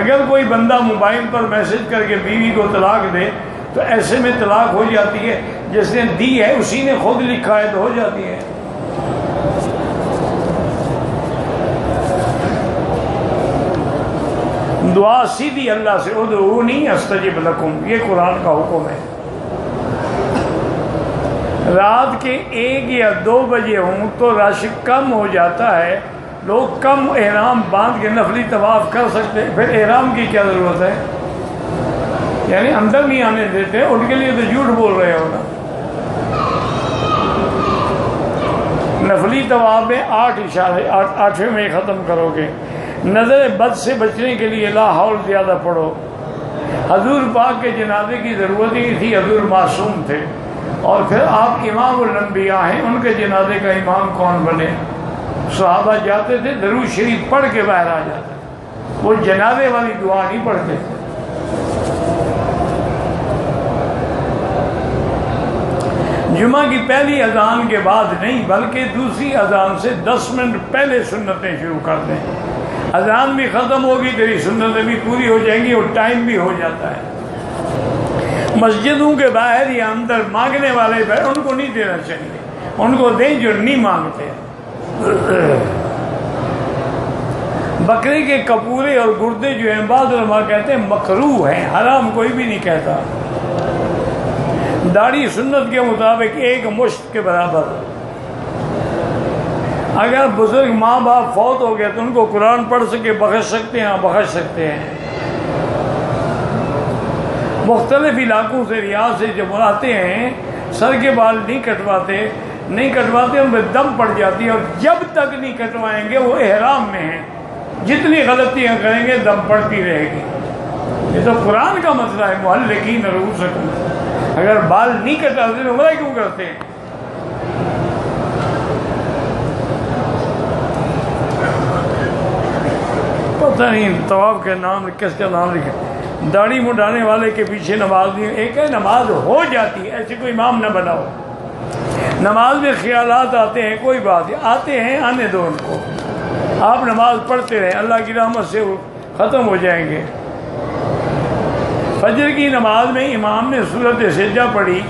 اگر کوئی بندہ موبائل پر میسج کر کے بیوی کو طلاق دے تو ایسے میں طلاق ہو جاتی ہے، جس نے دی ہے اسی نے خود لکھا ہے تو ہو جاتی ہے۔ دعا سیدھی اللہ سے، ادعونی استجب لکم، یہ قرآن کا حکم ہے۔ رات کے 1 یا 2 بجے ہوں تو رش کم ہو جاتا ہے، لوگ کم احرام باندھ کے نفلی طواف کر سکتے، پھر احرام کی کیا ضرورت ہے؟ یعنی اندر نہیں آنے دیتے، ان کے لیے تو جھوٹ بول رہے ہو نا۔ نفلی طواف میں 8 اشارے، 8ویں میں ختم کرو گے۔ نظر بد سے بچنے کے لیے لا حول زیادہ پڑھو۔ حضور پاک کے جنازے کی ضرورت ہی تھی، حضور معصوم تھے، اور پھر آپ امام الانبیاء ہیں، ان کے جنازے کا امام کون بنے؟ صحابہ جاتے تھے، درود شریف پڑھ کے باہر آ جاتے، وہ جنازے والی دعا نہیں پڑھتے تھے۔ جمعہ کی پہلی اذان کے بعد نہیں، بلکہ دوسری اذان سے 10 منٹ پہلے سنتیں شروع کر دیں۔ اذان بھی ختم ہوگی، تیری سنتیں بھی پوری ہو جائیں گی اور ٹائم بھی ہو جاتا ہے۔ مسجدوں کے باہر یا اندر مانگنے والے باہر، ان کو نہیں دینا چاہیے، ان کو دیں جو نہیں مانگتے۔ بکرے کے کپورے اور گردے جو ہیں بعض علماء کہتے ہیں مکروہ ہیں، حرام کوئی بھی نہیں کہتا۔ داڑھی سنت کے مطابق 1 مشت کے برابر۔ اگر بزرگ ماں باپ فوت ہو گئے تو ان کو قرآن پڑھ سکے بخش سکتے ہیں، بخش سکتے ہیں۔ مختلف علاقوں سے ریاض سے جب آتے ہیں، سر کے بال نہیں کٹواتے ان پہ دم پڑ جاتی ہے، اور جب تک نہیں کٹوائیں گے وہ احرام میں ہیں، جتنی غلطیاں کریں گے دم پڑتی رہے گی۔ یہ تو قرآن کا مسئلہ ہے، محلقین رؤوسکم، اگر بال نہیں کٹاتے تو عمرہ کیوں کرتے ہیں؟ پتہ نہیں طواف کے نام کس کا نام لکھے۔ داڑھی مڈانے والے کے پیچھے نماز نہیں، ایک ہے نماز ہو جاتی ہے، ایسے کوئی امام نہ بناؤ۔ نماز میں خیالات آتے ہیں، کوئی بات نہیں، آتے ہیں، آنے دو ان کو، آپ نماز پڑھتے رہیں، اللہ کی رحمت سے وہ ختم ہو جائیں گے۔ فجر کی نماز میں امام نے سورۃ سجدہ پڑھی،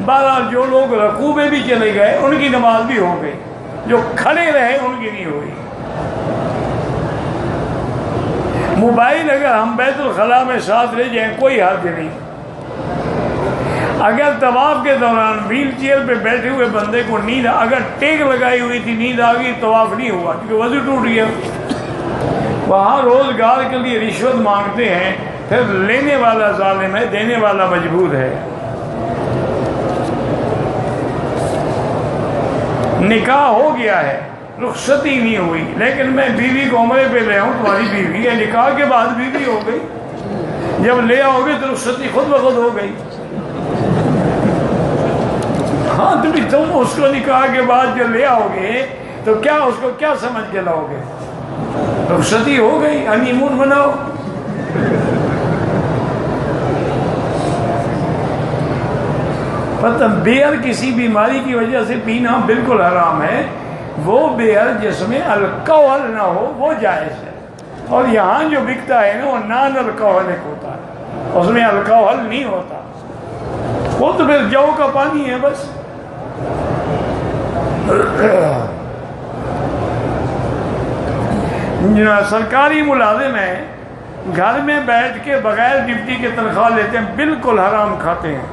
بہرحال جو لوگ رکوع میں بھی چلے گئے ان کی نماز بھی ہو گئی، جو کھڑے رہے ان کی نہیں ہوئی۔ موبائل اگر ہم بیت الخلاء میں ساتھ لے جائیں کوئی حرج نہیں۔ اگر طواف کے دوران ویل چیئر پہ بیٹھے ہوئے بندے کو نیند، اگر ٹیک لگائی ہوئی تھی نیند آ گئی، طواف نہیں ہوا کیونکہ وضو ٹوٹ گیا۔ وہاں روزگار کے لیے رشوت مانگتے ہیں، پھر لینے والا ظالم ہے، دینے والا مجبور ہے۔ نکاح ہو گیا ہے، رخصتی نہیں ہوئی، لیکن میں بیوی کو عمرے پہ لے آؤں، تمہاری بیوی ہے، نکاح کے بعد بیوی ہو گئی، جب لے آؤ گے تو رخصتی خود بخود ہو گئی۔ ہاں تم اس کو نکاح کے بعد جو لے آؤ گے تو کیا اس کو کیا سمجھ کے لاؤ گے؟ رخصتی ہو گئی، ہنی مون مناؤ۔ پتہ بیئر کسی بیماری کی وجہ سے پینا بالکل حرام ہے، وہ بیئر جس میں الکوہل نہ ہو وہ جائز ہے، اور یہاں جو بکتا ہے نا وہ نان الکوہلک ہوتا ہے، اس میں الکوہل نہیں ہوتا، وہ تو پھر جو کا پانی ہے بس۔ سرکاری ملازم ہیں، گھر میں بیٹھ کے بغیر ڈیوٹی کے تنخواہ لیتے ہیں، بالکل حرام کھاتے ہیں۔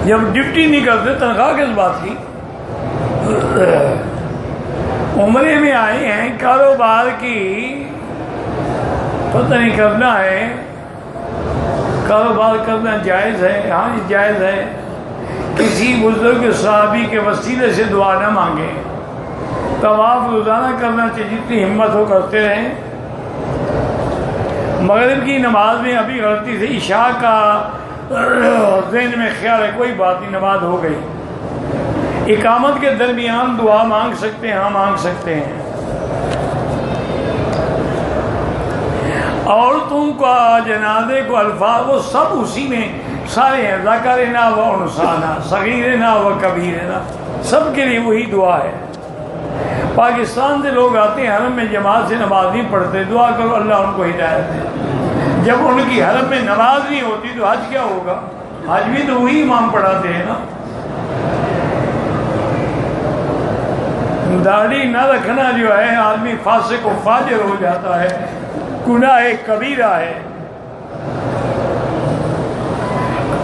جب ڈیوٹی نہیں کرتے تنخواہ کس بات کی؟ عمرے میں آئے ہیں، کاروبار کی پتہ نہیں کرنا ہے، کاروبار کرنا جائز ہے، ہاں جائز ہے۔ کسی بزرگ صحابی کے وسیلے سے دعا نہ مانگیں، طواف روزانہ کرنا چاہیے، جتنی ہمت ہو کرتے رہیں۔ مغرب کی نماز میں ابھی غلطی سے عشاء کا ذہن میں خیال ہے، کوئی بات نہیں، نماز ہو گئی۔ اقامت کے درمیان دعا مانگ سکتے ہیں، ہاں مانگ سکتے ہیں۔ عورتوں کا جنازے کو الفاظ وہ سب اسی میں سارے ہیں، ذکرنا و انثینا، صغیرنا و کبیرنا، سب کے لیے وہی دعا ہے۔ پاکستان سے لوگ آتے ہیں حرم میں جماعت سے نماز نہیں پڑھتے، دعا کرو اللہ ان کو ہدایت دے۔ جب ان کی حرم میں نماز نہیں ہوتی تو حج کیا ہوگا؟ حج بھی تو وہی امام پڑھاتے ہیں نا۔ داڑھی نہ رکھنا جو ہے آدمی فاسق و فاجر ہو جاتا ہے، گناہ کبیرہ ہے۔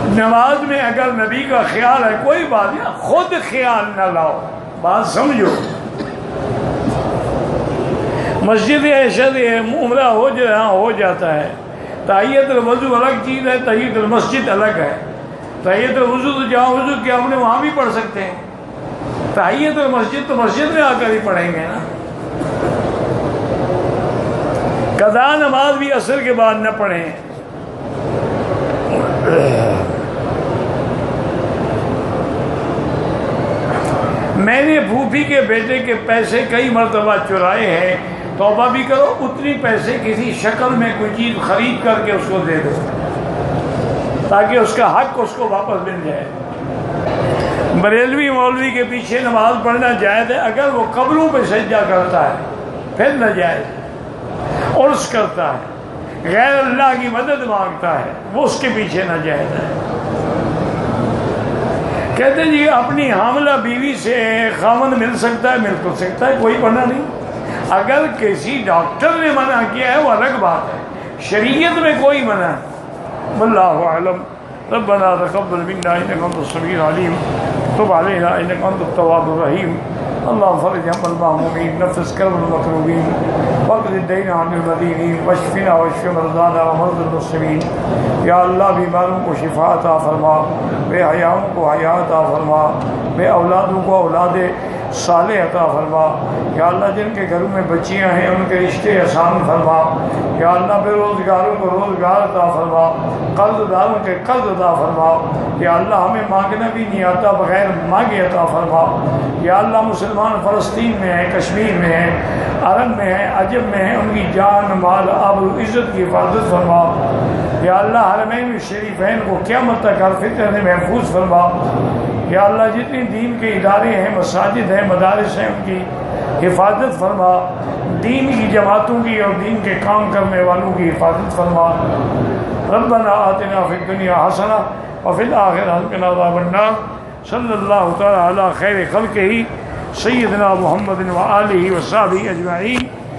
نماز میں اگر نبی کا خیال ہے کوئی بات نہیں، خود خیال نہ لاؤ، بات سمجھو۔ مسجد عائشہ سے عمرہ ہو جاتا ہے، تحیت الوضو الگ چیز ہے، تحیت المسجد الگ ہے۔ تحیت الوضو تو جہاں وضو کیا ہم نے وہاں بھی پڑھ سکتے ہیں، تحیت المسجد تو مسجد میں آ کر ہی پڑھیں گے نا۔ قضا نماز بھی عصر کے بعد نہ پڑھیں۔ میں نے پھوپھی کے بیٹے کے پیسے کئی مرتبہ چرائے ہیں، توبہ بھی کرو، اتنی پیسے کسی شکل میں کوئی چیز خرید کر کے اس کو دے دو تاکہ اس کا حق اس کو واپس مل جائے۔ بریلوی مولوی کے پیچھے نماز پڑھنا جائز ہے اگر وہ قبروں پہ سجدہ کرتا ہے، پھر ناجائز ہے۔ عرس کرتا ہے، غیر اللہ کی مدد مانگتا ہے، وہ اس کے پیچھے ناجائز ہے۔ کہتے ہیں جی اپنی حاملہ بیوی سے خاوند مل سکتا ہے، مل تو سکتا ہے، کوئی منع نہیں۔ اگر کسی ڈاکٹر نے منع کیا ہے وہ الگ بات ہے، شریعت میں کوئی منع ہے۔ واللہ اعلم۔ ربنا تقبل منا انك انت السميع العليم تب علينا انك انت التواب الرحيم اللهم فرج هم المهمومين نفس كرب المكروبين واقض الدين عن المدينين واشفنا واشف مرضانا ومرضى المسلمين۔ یا اللہ بیماروں کو شفا عطا فرما، بے حیاؤں کو حیا عطا فرما، بے اولادوں کو اولاد صالح عطا فرما۔ یا اللہ جن کے گھروں میں بچیاں ہیں ان کے رشتے آسان فرما۔ یا اللہ بے روزگاروں کو روزگار عطا فرما، قرض داروں کے قرض عطا فرما۔ یا اللہ ہمیں مانگنا بھی نہیں آتا، بغیر مانگے عطا فرما۔ یا اللہ مسلمان فلسطین میں ہیں، کشمیر میں ہیں، عرب میں ہیں، عجم میں ہیں، ان کی جان مال آبرو عزت کی حفاظت فرما۔ یا اللہ حرمین شریفین کو قیامت تک ہر فتنہ سے محفوظ فرما۔ یا اللہ جتنی دین کے ادارے ہیں، مساجد ہیں، مدارس ہیں، ان کی حفاظت فرما، دین کی جماعتوں کی اور دین کے کام کرنے والوں کی حفاظت فرما۔ ربنا آتنا فی الدنیا حسنہ وفی الآخرۃ حسنہ وقنا عذاب النار۔ صلی اللہ تعالی علی خیر خلقہ سیدنا محمد وآلہ وصحبہ اجمعین۔